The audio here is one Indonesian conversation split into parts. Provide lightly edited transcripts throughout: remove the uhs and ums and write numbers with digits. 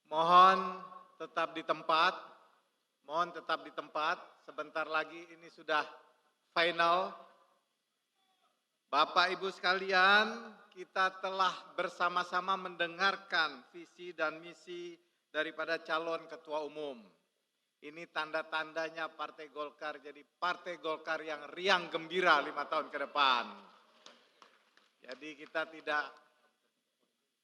Mohon tetap di tempat, mohon tetap di tempat. Sebentar lagi ini sudah final. Bapak Ibu sekalian, kita telah bersama-sama mendengarkan visi dan misi daripada calon ketua umum. Ini tanda-tandanya Partai Golkar jadi Partai Golkar yang riang gembira 5 tahun ke depan. Jadi kita tidak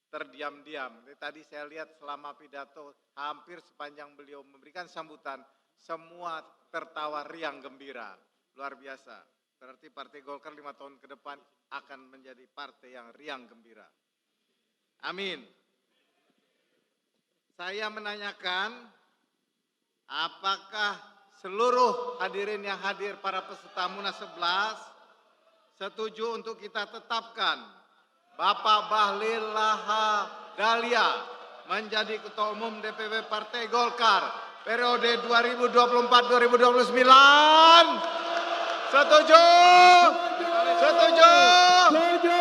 terdiam-diam. Tadi saya lihat selama pidato hampir sepanjang beliau memberikan sambutan, semua tertawa riang gembira. Luar biasa. Berarti Partai Golkar 5 tahun ke depan akan menjadi partai yang riang gembira. Amin. Saya menanyakan, apakah seluruh hadirin yang hadir para peserta Munas 11 setuju untuk kita tetapkan Bapak Bahlil Lahadalia menjadi Ketua Umum DPP Partai Golkar periode 2024-2029? Setuju? Setuju? Setuju.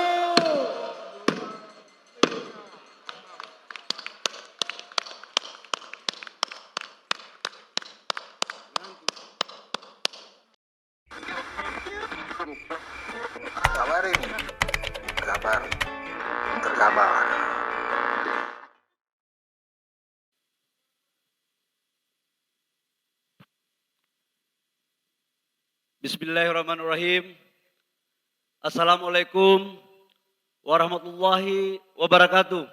Kabarin kabar terkabar. Bismillahirrahmanirrahim. Assalamualaikum warahmatullahi wabarakatuh.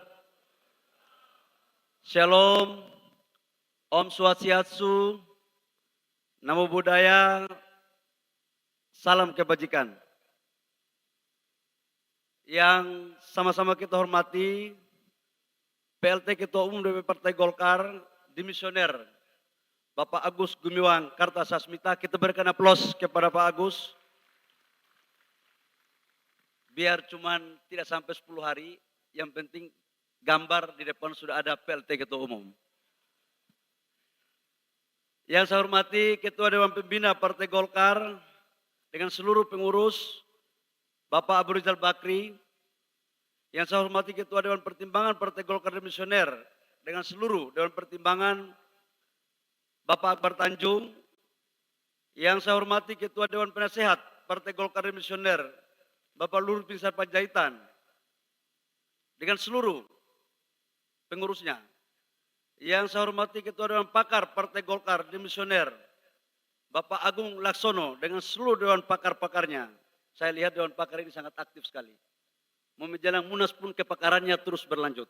Shalom, Om Swastiastu, Namo Buddhaya, salam kebajikan. Yang sama-sama kita hormati, PLT Ketua Umum DPP Partai Golkar, Dimisioner Bapak Agus Gumiwang Kartasasmita. Kita berikan aplaus kepada Pak Agus. Biar cuman tidak sampai 10 hari, yang penting gambar di depan sudah ada PLT Ketua Umum. Yang saya hormati Ketua Dewan Pembina Partai Golkar dengan seluruh pengurus, Bapak Abu Rizal Bakri. Yang saya hormati Ketua Dewan Pertimbangan Partai Golkar Dimisioner dengan seluruh Dewan Pertimbangan, Bapak Akbar Tanjung. Yang saya hormati Ketua Dewan Penasehat Partai Golkar Dimisioner, Bapak Luhut Binsar Panjaitan, dengan seluruh pengurusnya. Yang saya hormati Ketua Dewan Pakar Partai Golkar Dimisioner, Bapak Agung Laksono, dengan seluruh Dewan Pakar-pakarnya. Saya lihat Dewan Pakar ini sangat aktif sekali. Mau menjelang Munas pun kepakarannya terus berlanjut.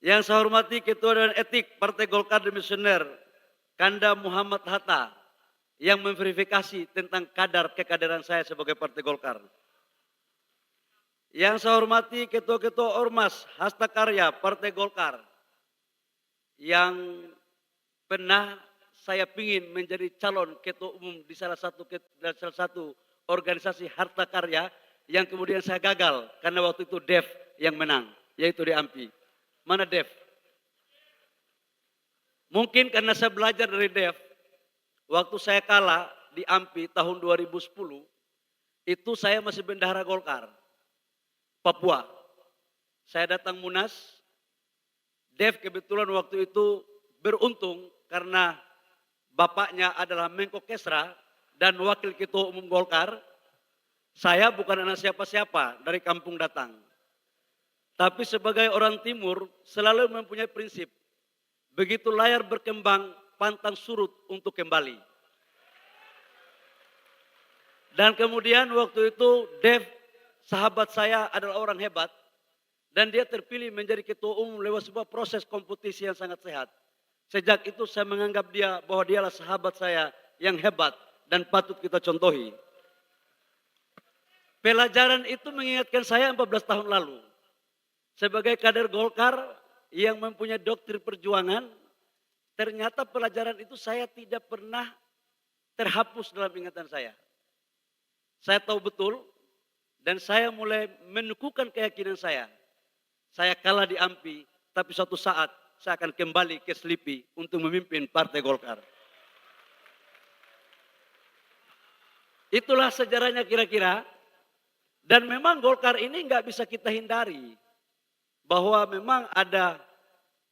Yang saya hormati Ketua Dewan Etik Partai Golkar Dimisioner, Kanda Muhammad Hatta, yang memverifikasi tentang kadar kekaderan saya sebagai Partai Golkar. Yang saya hormati Ketua-Ketua Ormas Hasta Karya Partai Golkar, yang pernah saya ingin menjadi calon Ketua Umum di salah satu organisasi harta karya, yang kemudian saya gagal karena waktu itu Dev yang menang, yaitu di AMPI. Mana Dev? Mungkin karena saya belajar dari Dev, waktu saya kalah di AMPI tahun 2010, itu saya masih bendahara Golkar, Papua. Saya datang Munas, Dev kebetulan waktu itu beruntung karena bapaknya adalah Menko Kesra dan Wakil Ketua Umum Golkar. Saya bukan anak siapa-siapa, dari kampung datang. Tapi sebagai orang timur selalu mempunyai prinsip, begitu layar berkembang, pantang surut untuk kembali. Dan kemudian waktu itu Dev, sahabat saya, adalah orang hebat. Dan dia terpilih menjadi Ketua Umum lewat sebuah proses kompetisi yang sangat sehat. Sejak itu saya menganggap dia bahwa dialah sahabat saya yang hebat dan patut kita contohi. Pelajaran itu mengingatkan saya 14 tahun lalu. Sebagai kader Golkar yang mempunyai doktrin perjuangan, ternyata pelajaran itu saya tidak pernah terhapus dalam ingatan saya. Saya tahu betul dan saya mulai meneguhkan keyakinan saya. Saya kalah di AMPI, tapi suatu saat saya akan kembali ke Selipi untuk memimpin Partai Golkar. Itulah sejarahnya kira-kira. Dan memang Golkar ini nggak bisa kita hindari. bahwa memang ada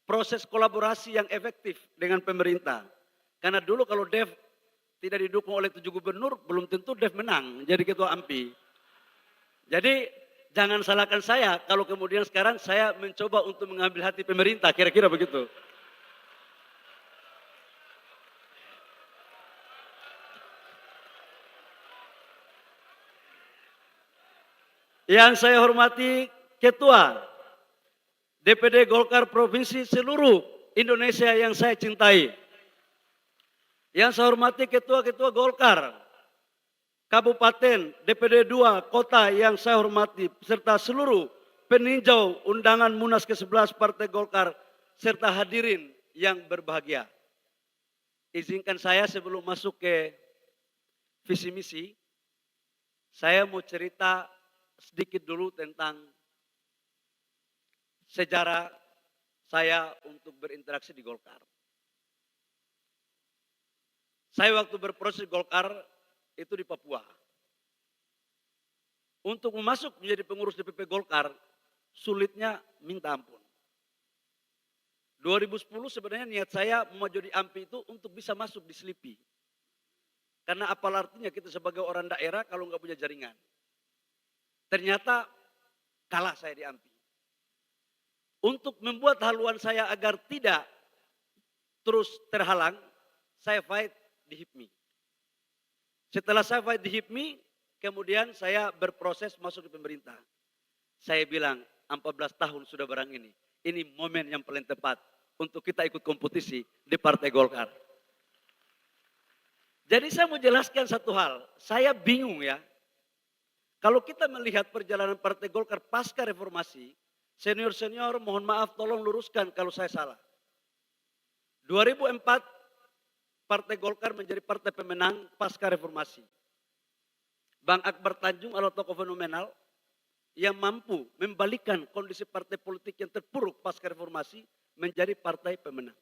proses kolaborasi yang efektif dengan pemerintah. Karena dulu kalau DEF tidak didukung oleh 7 gubernur, belum tentu DEF menang jadi ketua AMPI. Jadi jangan salahkan saya kalau kemudian sekarang saya mencoba untuk mengambil hati pemerintah, kira-kira begitu. Yang saya hormati Ketua DPD Golkar Provinsi seluruh Indonesia yang saya cintai. Yang saya hormati Ketua-Ketua Golkar Kabupaten, DPD 2 Kota yang saya hormati, serta seluruh peninjau undangan Munas ke-11 Partai Golkar, serta hadirin yang berbahagia. Izinkan saya sebelum masuk ke visi misi, saya mau cerita sedikit dulu tentang sejarah saya untuk berinteraksi di Golkar. Saya waktu berproses Golkar itu di Papua. Untuk masuk menjadi pengurus DPP Golkar, sulitnya minta ampun. 2010 sebenarnya niat saya maju di AMPI itu untuk bisa masuk di Selipi. Karena apa artinya kita sebagai orang daerah kalau nggak punya jaringan. Ternyata kalah saya di AMPI. Untuk membuat haluan saya agar tidak terus terhalang, saya fight di HIPMI. Setelah saya fight di HIPMI, kemudian saya berproses masuk di pemerintah. Saya bilang, 14 tahun sudah barang ini. Ini momen yang paling tepat untuk kita ikut kompetisi di Partai Golkar. Jadi saya mau jelaskan satu hal. Saya bingung ya. Kalau kita melihat perjalanan Partai Golkar pasca reformasi, senior-senior mohon maaf tolong luruskan kalau saya salah. 2004 Partai Golkar menjadi partai pemenang pasca reformasi. Bang Akbar Tanjung adalah tokoh fenomenal yang mampu membalikkan kondisi partai politik yang terpuruk pasca reformasi menjadi partai pemenang.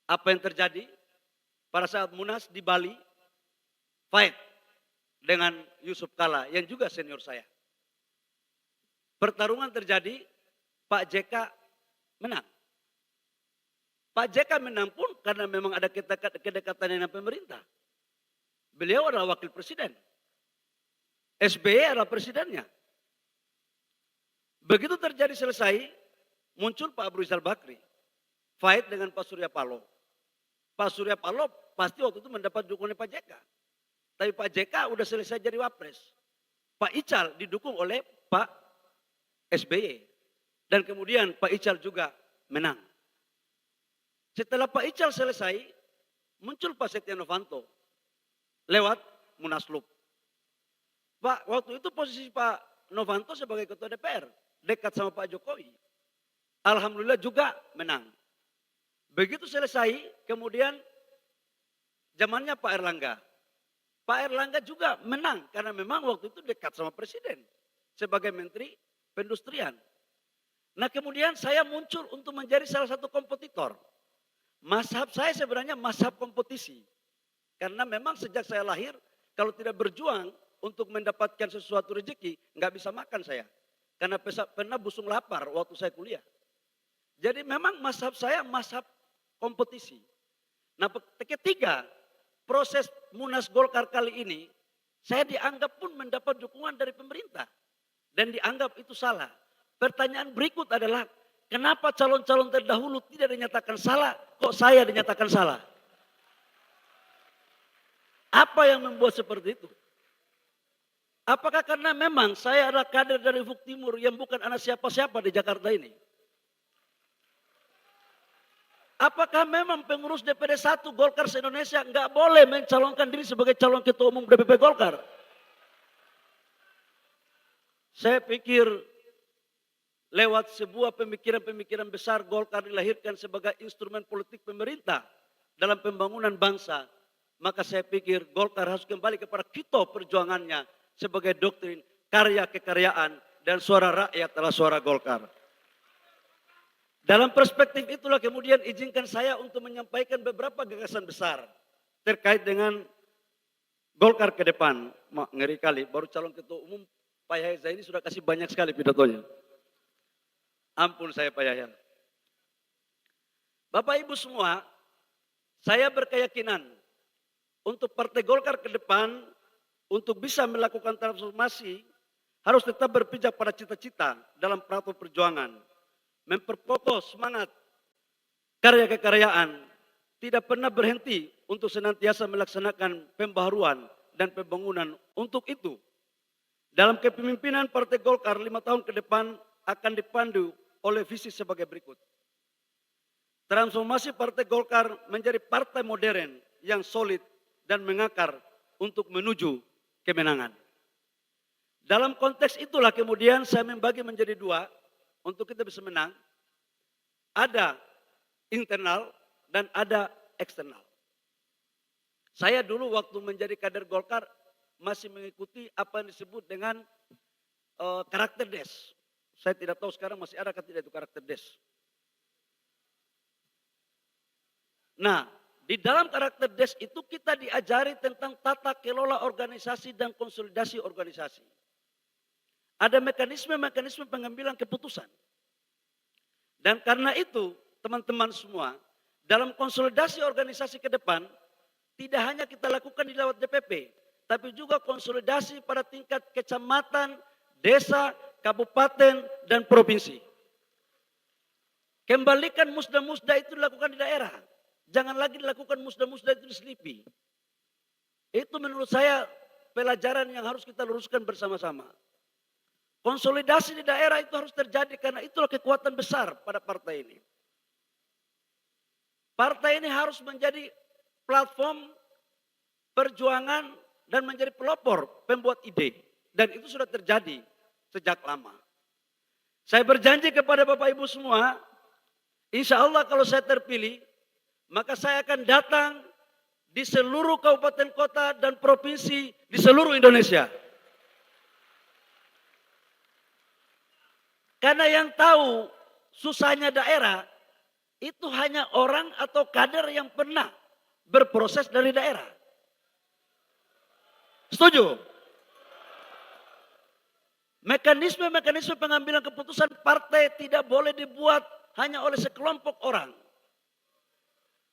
Apa yang terjadi? Pada saat Munas di Bali, fight dengan Yusuf Kala yang juga senior saya. Pertarungan terjadi, Pak JK menang. Pak JK menang pun karena memang ada kedekatan dengan pemerintah. Beliau adalah wakil presiden. SBY adalah presidennya. Begitu terjadi selesai, muncul Pak Abu Rizal Bakri. Fight dengan Pak Surya Paloh. Pak Surya Paloh pasti waktu itu mendapat dukungan Pak JK. Tapi Pak JK udah selesai jadi wapres. Pak Ical didukung oleh Pak SBY. Dan kemudian Pak Ical juga menang. Setelah Pak Ical selesai, muncul Pak Setia Novanto lewat Munaslup. Pak, waktu itu posisi Pak Novanto sebagai ketua DPR, dekat sama Pak Jokowi. Alhamdulillah juga menang. Begitu selesai, kemudian zamannya Pak Erlangga. Pak Erlangga juga menang karena memang waktu itu dekat sama presiden sebagai menteri perindustrian. Nah kemudian saya muncul untuk menjadi salah satu kompetitor. Mazhab saya sebenarnya mazhab kompetisi. Karena memang sejak saya lahir, kalau tidak berjuang untuk mendapatkan sesuatu rezeki, nggak bisa makan saya. Karena pernah busung lapar waktu saya kuliah. Jadi memang mazhab saya mazhab kompetisi. Nah ketiga, proses Munas Golkar kali ini, saya dianggap pun mendapat dukungan dari pemerintah. Dan dianggap itu salah. Pertanyaan berikut adalah, kenapa calon-calon terdahulu tidak dinyatakan salah, kok saya dinyatakan salah? Apa yang membuat seperti itu? Apakah karena memang saya adalah kader dari Ufuk Timur yang bukan anak siapa-siapa di Jakarta ini? Apakah memang pengurus DPD 1 Golkar se-Indonesia nggak boleh mencalonkan diri sebagai calon ketua umum DPP Golkar? Saya pikir lewat sebuah pemikiran-pemikiran besar Golkar dilahirkan sebagai instrumen politik pemerintah dalam pembangunan bangsa. Maka saya pikir Golkar harus kembali kepada kita perjuangannya sebagai doktrin karya kekaryaan dan suara rakyat adalah suara Golkar. Dalam perspektif itulah kemudian izinkan saya untuk menyampaikan beberapa gagasan besar terkait dengan Golkar ke depan. Ngeri kali, baru calon ketua umum Pak Yahya Zaini sudah kasih banyak sekali pidatonya. Ampun saya Pak Yahya. Bapak Ibu semua, saya berkeyakinan untuk Partai Golkar ke depan, untuk bisa melakukan transformasi, harus tetap berpijak pada cita-cita dalam platform perjuangan. Memperkokoh semangat karya kekaryaan, tidak pernah berhenti untuk senantiasa melaksanakan pembaharuan dan pembangunan. Untuk itu, dalam kepemimpinan Partai Golkar 5 tahun ke depan akan dipandu oleh visi sebagai berikut. Transformasi Partai Golkar menjadi partai modern yang solid dan mengakar untuk menuju kemenangan. Dalam konteks itulah kemudian saya membagi menjadi dua untuk kita bisa menang. Ada internal dan ada eksternal. Saya dulu waktu menjadi kader Golkar masih mengikuti apa yang disebut dengan karakter des. Saya tidak tahu sekarang masih ada atau tidak itu karakter des. Nah, di dalam karakter des itu kita diajari tentang tata kelola organisasi dan konsolidasi organisasi. Ada mekanisme-mekanisme pengambilan keputusan. Dan karena itu, teman-teman semua, dalam konsolidasi organisasi ke depan, tidak hanya kita lakukan di lewat DPP, tapi juga konsolidasi pada tingkat kecamatan, desa, kabupaten, dan provinsi. Kembalikan musda-musda itu dilakukan di daerah. Jangan lagi dilakukan musda-musda itu di Selipi. Itu menurut saya pelajaran yang harus kita luruskan bersama-sama. Konsolidasi di daerah itu harus terjadi karena itulah kekuatan besar pada partai ini. Partai ini harus menjadi platform perjuangan dan menjadi pelopor pembuat ide. Dan itu sudah terjadi sejak lama. Saya berjanji kepada Bapak Ibu semua, insya Allah kalau saya terpilih, maka saya akan datang di seluruh kabupaten kota dan provinsi di seluruh Indonesia. Karena yang tahu susahnya daerah itu hanya orang atau kader yang pernah berproses dari daerah. Setuju? Mekanisme-mekanisme pengambilan keputusan partai tidak boleh dibuat hanya oleh sekelompok orang.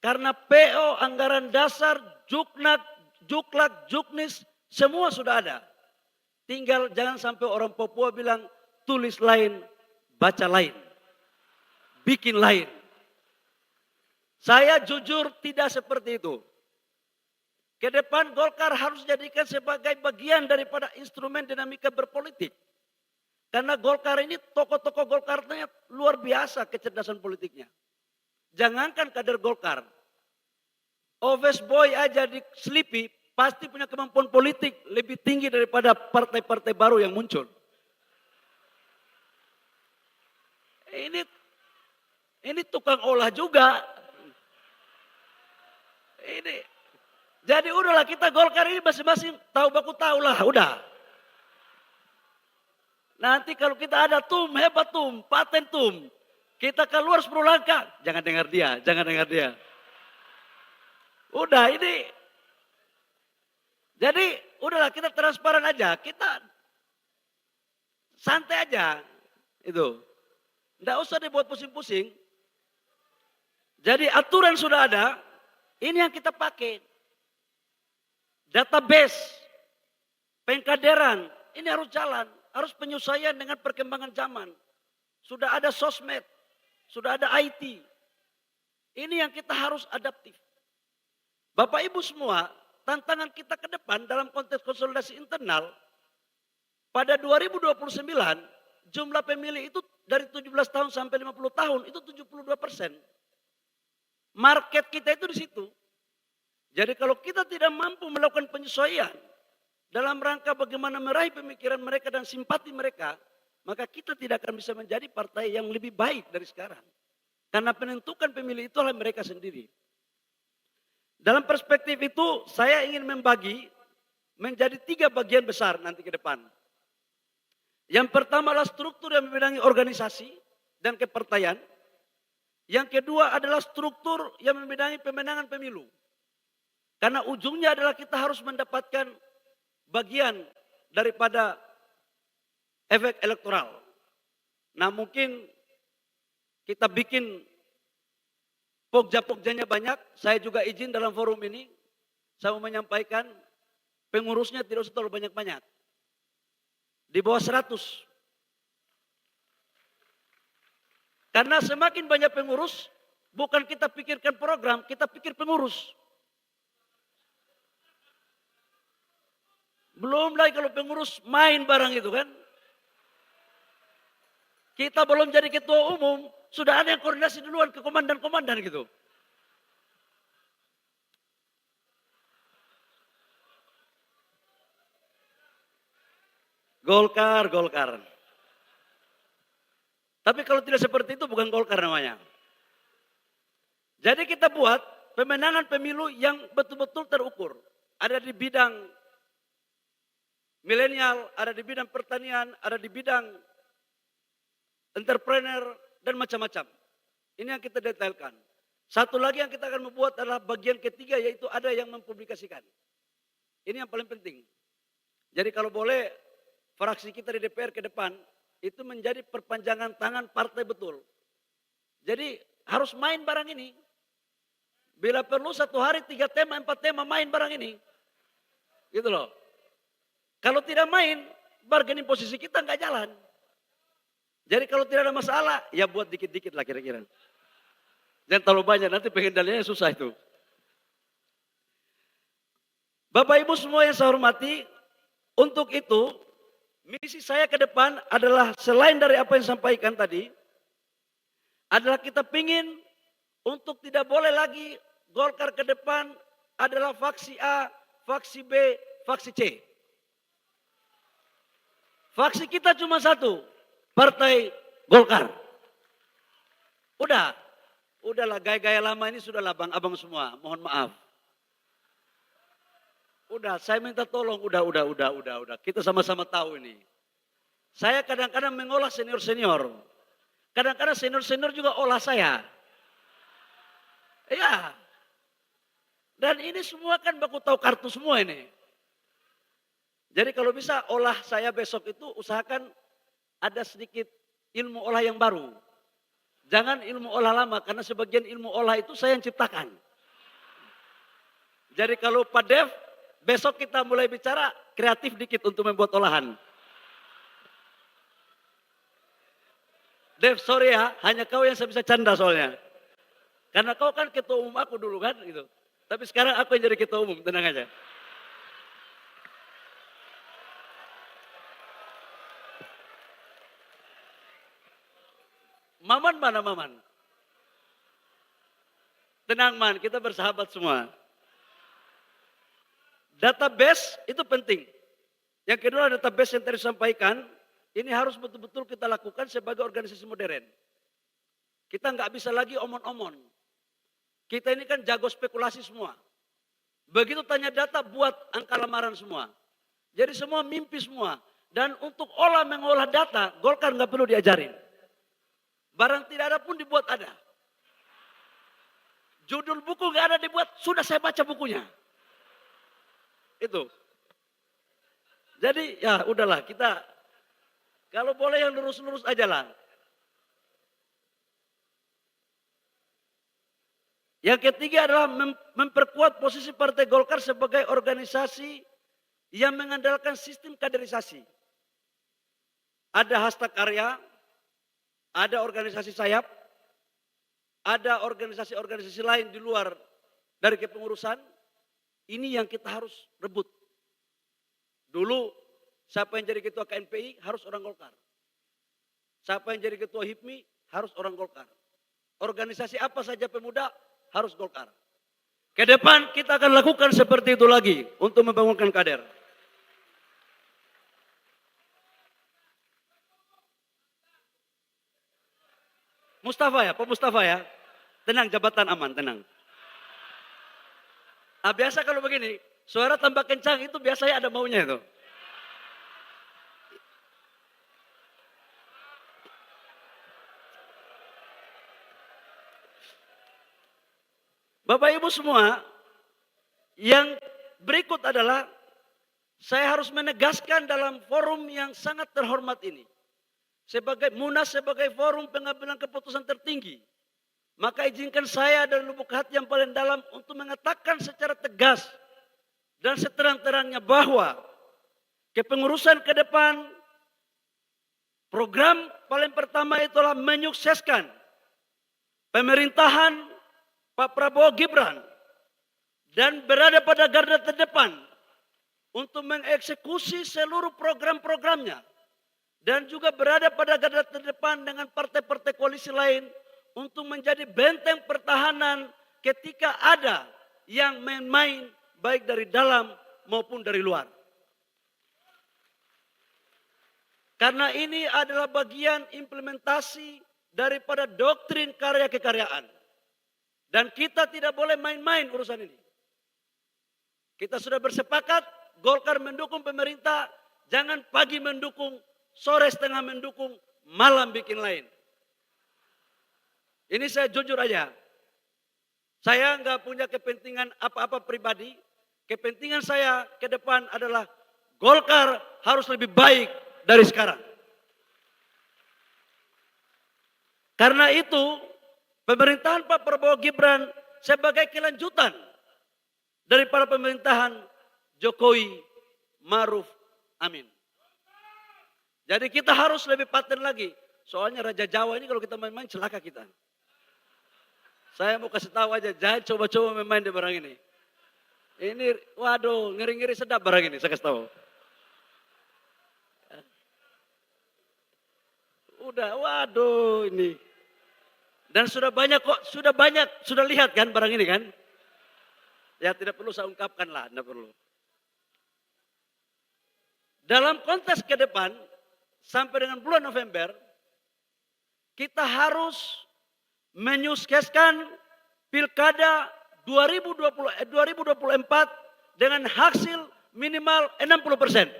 Karena PO, anggaran dasar, Juknak, Juklak, Juknis, semua sudah ada. Tinggal jangan sampai orang Papua bilang tulis lain, baca lain, bikin lain. Saya jujur tidak seperti itu. Ke depan Golkar harus dijadikan sebagai bagian daripada instrumen dinamika berpolitik. Karena Golkar ini tokoh-tokoh Golkarnya luar biasa kecerdasan politiknya. Jangankan kader Golkar, office boy aja di Selipi pasti punya kemampuan politik lebih tinggi daripada partai-partai baru yang muncul. Ini tukang olah juga. Jadi udahlah kita Golkar ini masing-masing tahu baku tahu lah, udah. Nanti kalau kita ada tum, hebat tum, paten tum, kita keluar 10 langkah, jangan dengar dia, jangan dengar dia. Udah ini. Jadi udahlah kita transparan aja, kita santai aja. Itu. Enggak usah dibuat pusing-pusing. Jadi aturan sudah ada, ini yang kita pakai. Database, pengkaderan, ini harus jalan, harus penyesuaian dengan perkembangan zaman. Sudah ada sosmed, sudah ada IT. Ini yang kita harus adaptif. Bapak Ibu semua, tantangan kita ke depan dalam konteks konsolidasi internal, pada 2029 jumlah pemilih itu dari 17 tahun sampai 50 tahun itu 72%. Market kita itu di situ. Jadi kalau kita tidak mampu melakukan penyesuaian dalam rangka bagaimana meraih pemikiran mereka dan simpati mereka, maka kita tidak akan bisa menjadi partai yang lebih baik dari sekarang. Karena penentukan pemilih itu adalah mereka sendiri. Dalam perspektif itu saya ingin membagi menjadi 3 bagian besar nanti ke depan. Yang pertama adalah struktur yang membidangi organisasi dan kepartaian. Yang kedua adalah struktur yang membidangi pemenangan pemilu. Karena ujungnya adalah kita harus mendapatkan bagian daripada efek elektoral. Nah mungkin kita bikin pokja-pogjanya banyak. Saya juga izin dalam forum ini, saya mau menyampaikan pengurusnya tidak usah terlalu banyak-banyak. Di bawah 100. Karena semakin banyak pengurus, bukan kita pikirkan program, kita pikir pengurus. Belum lagi kalau pengurus main barang itu kan. Kita belum jadi ketua umum, sudah ada yang koordinasi duluan ke komandan-komandan gitu. Golkar, Golkar. Tapi kalau tidak seperti itu bukan Golkar namanya. Jadi kita buat pemenangan pemilu yang betul-betul terukur. Ada di bidang milenial, ada di bidang pertanian, ada di bidang entrepreneur, dan macam-macam. Ini yang kita detailkan. Satu lagi yang kita akan membuat adalah bagian ketiga, yaitu ada yang mempublikasikan. Ini yang paling penting. Jadi kalau boleh, fraksi kita di DPR ke depan, itu menjadi perpanjangan tangan partai betul. Jadi harus main barang ini. Bila perlu 1 hari 3 tema, 4 tema main barang ini. Gitu loh. Kalau tidak main, bargaining posisi kita nggak jalan. Jadi kalau tidak ada masalah, ya buat dikit-dikit lah kira-kira. Jangan terlalu banyak, nanti pengendaliannya susah itu. Bapak Ibu semua yang saya hormati, untuk itu, misi saya ke depan adalah selain dari apa yang saya sampaikan tadi, adalah kita pingin untuk tidak boleh lagi Golkar ke depan adalah faksi A, faksi B, faksi C. Faksi kita cuma satu, Partai Golkar. Udahlah gaya-gaya lama ini sudahlah bang abang semua, mohon maaf. Udah, saya minta tolong, udah. Kita sama-sama tahu ini. Saya kadang-kadang mengolah senior-senior. Kadang-kadang senior-senior juga olah saya. Iya. Dan ini semua kan baku tahu kartu semua ini. Jadi kalau bisa olah saya besok itu usahakan ada sedikit ilmu olah yang baru. Jangan ilmu olah lama, karena sebagian ilmu olah itu saya yang ciptakan. Jadi kalau Pak Dev, besok kita mulai bicara kreatif dikit untuk membuat olahan. Dev, sorry ya, hanya kau yang saya bisa canda soalnya. Karena kau kan ketua umum aku dulu kan, gitu. Tapi sekarang aku yang jadi ketua umum, tenang aja. Maman mana Maman? Tenang Man, kita bersahabat semua. Database itu penting. Yang kedua database yang tadi disampaikan, ini harus betul-betul kita lakukan sebagai organisasi modern. Kita nggak bisa lagi omon-omon. Kita ini kan jago spekulasi semua. Begitu tanya data, buat angka lamaran semua. Jadi semua mimpi semua. Dan untuk mengolah data, Golkar nggak perlu diajarin. Barang tidak ada pun dibuat ada. Judul buku nggak ada dibuat, sudah saya baca bukunya. Itu. Jadi ya udahlah, kita kalau boleh yang lurus-lurus aja lah. Yang ketiga adalah memperkuat posisi Partai Golkar sebagai organisasi yang mengandalkan sistem kaderisasi. Ada hasta karya, ada organisasi sayap, ada organisasi-organisasi lain di luar dari kepengurusan. Ini yang kita harus rebut. Dulu siapa yang jadi ketua KNPI harus orang Golkar. Siapa yang jadi ketua HIPMI harus orang Golkar. Organisasi apa saja pemuda harus Golkar. Ke depan kita akan lakukan seperti itu lagi untuk membangunkan kader. Mustafa ya, Pak Mustafa ya. Tenang, jabatan aman, tenang. Nah, biasa kalau begini, suara tambah kencang itu biasanya ada maunya itu. Bapak Ibu semua, yang berikut adalah saya harus menegaskan dalam forum yang sangat terhormat ini. sebagai Munas sebagai forum pengambilan keputusan tertinggi, maka izinkan saya dari lubuk hati yang paling dalam untuk mengatakan secara tegas dan seterang-terangnya bahwa kepengurusan ke depan, program paling pertama itulah menyukseskan pemerintahan Pak Prabowo Gibran dan berada pada garda terdepan untuk mengeksekusi seluruh program-programnya dan juga berada pada garda terdepan dengan partai-partai koalisi lain untuk menjadi benteng pertahanan ketika ada yang main-main baik dari dalam maupun dari luar. Karena ini adalah bagian implementasi daripada doktrin karya kekaryaan. Dan kita tidak boleh main-main urusan ini. Kita sudah bersepakat, Golkar mendukung pemerintah, jangan pagi mendukung, sore setengah mendukung, malam bikin lain. Ini saya jujur aja. Saya nggak punya kepentingan apa-apa pribadi. Kepentingan saya ke depan adalah Golkar harus lebih baik dari sekarang. Karena itu, pemerintahan Pak Prabowo Gibran sebagai kelanjutan daripada pemerintahan Jokowi Maruf Amin. Jadi kita harus lebih paten lagi. Soalnya Raja Jawa ini kalau kita main-main celaka kita. Saya mau kasih tahu aja, jangan coba-coba main-main di barang ini. Ini, waduh, ngeri-ngeri sedap barang ini, saya kasih tahu. Udah, waduh ini. Dan sudah banyak kok, sudah lihat kan barang ini kan? Ya tidak perlu saya ungkapkan lah, tidak perlu. Dalam konteks ke depan, sampai dengan bulan November, kita harus menyukseskan Pilkada 2024 dengan hasil minimal 60%.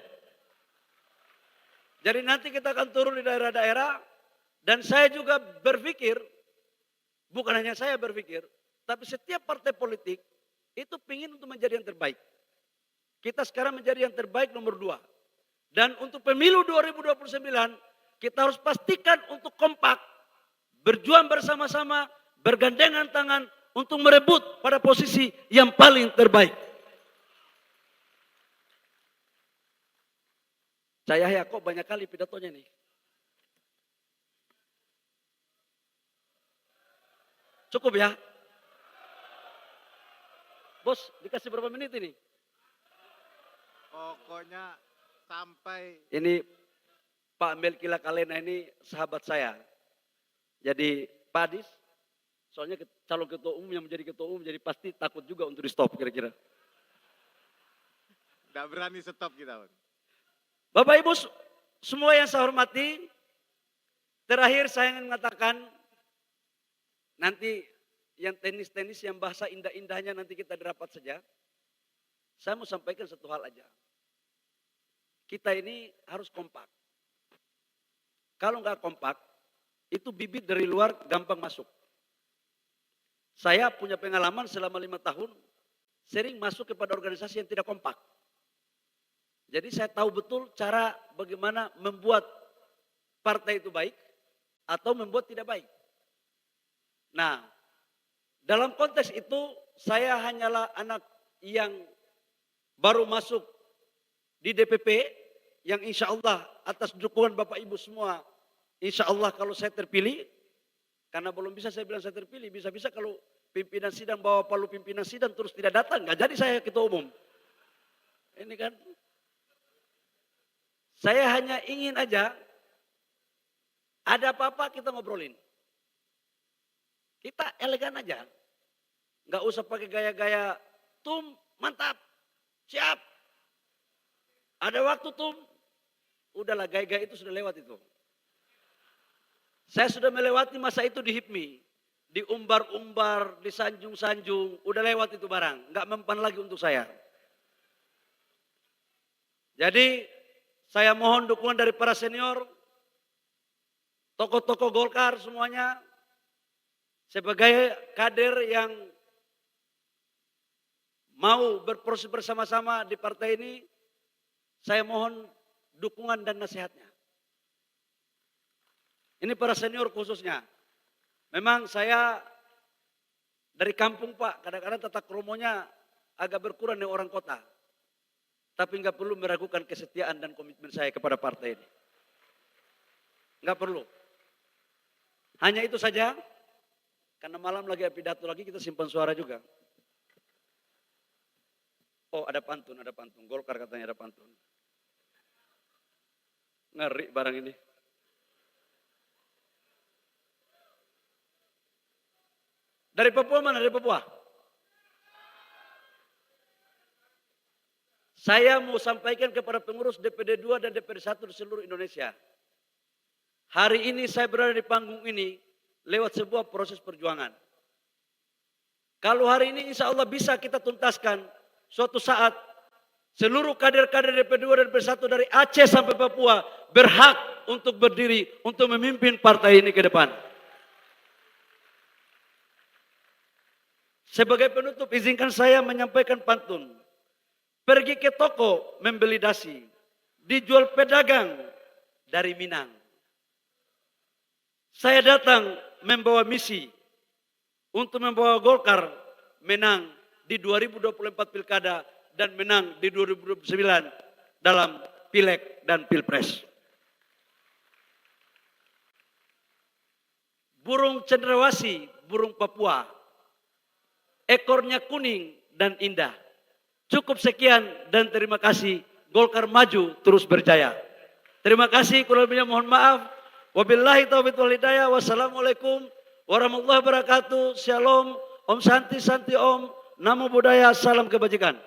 Jadi nanti kita akan turun di daerah-daerah dan saya juga berpikir, bukan hanya saya berpikir, tapi setiap partai politik itu ingin untuk menjadi yang terbaik. Kita sekarang menjadi yang terbaik nomor 2. Dan untuk pemilu 2029 kita harus pastikan untuk kompak, berjuang bersama-sama, bergandengan tangan untuk merebut pada posisi yang paling terbaik. Saya ya kok banyak kali pidatonya nih. Cukup ya? Bos, dikasih berapa menit ini? Pokoknya sampai Ini Pak Melkila Kalena ini sahabat saya. Jadi Pak Adis, soalnya calon ketua umum yang menjadi ketua umum, jadi pasti takut juga untuk di stop kira-kira. tidak berani stop kita. Bapak Ibu semua yang saya hormati, terakhir saya ingin mengatakan, nanti yang tenis-tenis yang bahasa indah-indahnya nanti kita dirapat saja. Saya mau sampaikan satu hal aja. Kita ini harus kompak. Kalau nggak kompak, itu bibit dari luar gampang masuk. Saya punya pengalaman selama 5 tahun, sering masuk kepada organisasi yang tidak kompak. Jadi saya tahu betul cara bagaimana membuat partai itu baik atau membuat tidak baik. Nah, dalam konteks itu saya hanyalah anak yang baru masuk di DPP yang insya Allah atas dukungan Bapak Ibu semua, insya Allah kalau saya terpilih, karena belum bisa saya bilang saya terpilih, bisa-bisa kalau pimpinan sidang bawa palu pimpinan sidang terus tidak datang, nggak jadi saya ketua umum. Ini kan, saya hanya ingin aja ada apa-apa kita ngobrolin. Kita elegan aja, nggak usah pakai gaya-gaya tum mantap, siap. Ada waktu tum, udahlah gaya-gaya itu sudah lewat itu. Saya sudah melewati masa itu di HIPMI, diumbar-umbar, disanjung-sanjung, udah lewat itu barang, nggak mempan lagi untuk saya. Jadi saya mohon dukungan dari para senior, tokoh-tokoh Golkar semuanya, sebagai kader yang mau berproses bersama-sama di partai ini, saya mohon dukungan dan nasihatnya. Ini para senior khususnya. Memang saya dari kampung Pak, kadang-kadang tata kromonya agak berkurang dengan orang kota. Tapi nggak perlu meragukan kesetiaan dan komitmen saya kepada partai ini. Nggak perlu. Hanya itu saja, karena malam lagi pidato lagi, kita simpan suara juga. Oh, ada pantun. Golkar katanya ada pantun. Ngeri barang ini. Dari Papua mana? Dari Papua? Saya mau sampaikan kepada pengurus DPD 2 dan DPD 1 di seluruh Indonesia. Hari ini saya berada di panggung ini lewat sebuah proses perjuangan. Kalau hari ini insya Allah bisa kita tuntaskan, suatu saat seluruh kader-kader DPD 2 dan DPD 1 dari Aceh sampai Papua berhak untuk berdiri, untuk memimpin partai ini ke depan. Sebagai penutup, izinkan saya menyampaikan pantun. Pergi ke toko membeli dasi, dijual pedagang dari Minang. Saya datang membawa misi untuk membawa Golkar menang di 2024 Pilkada dan menang di 2029 dalam Pileg dan Pilpres. Burung cendrawasih, burung Papua, ekornya kuning dan indah. Cukup sekian dan terima kasih. Golkar maju terus berjaya. Terima kasih, kurang lebihnya mohon maaf. Wabillahi taufiq wal hidayah. Wassalamualaikum warahmatullahi wabarakatuh. Shalom. Om Santi Santi Om. Namo Buddhaya. Salam kebajikan.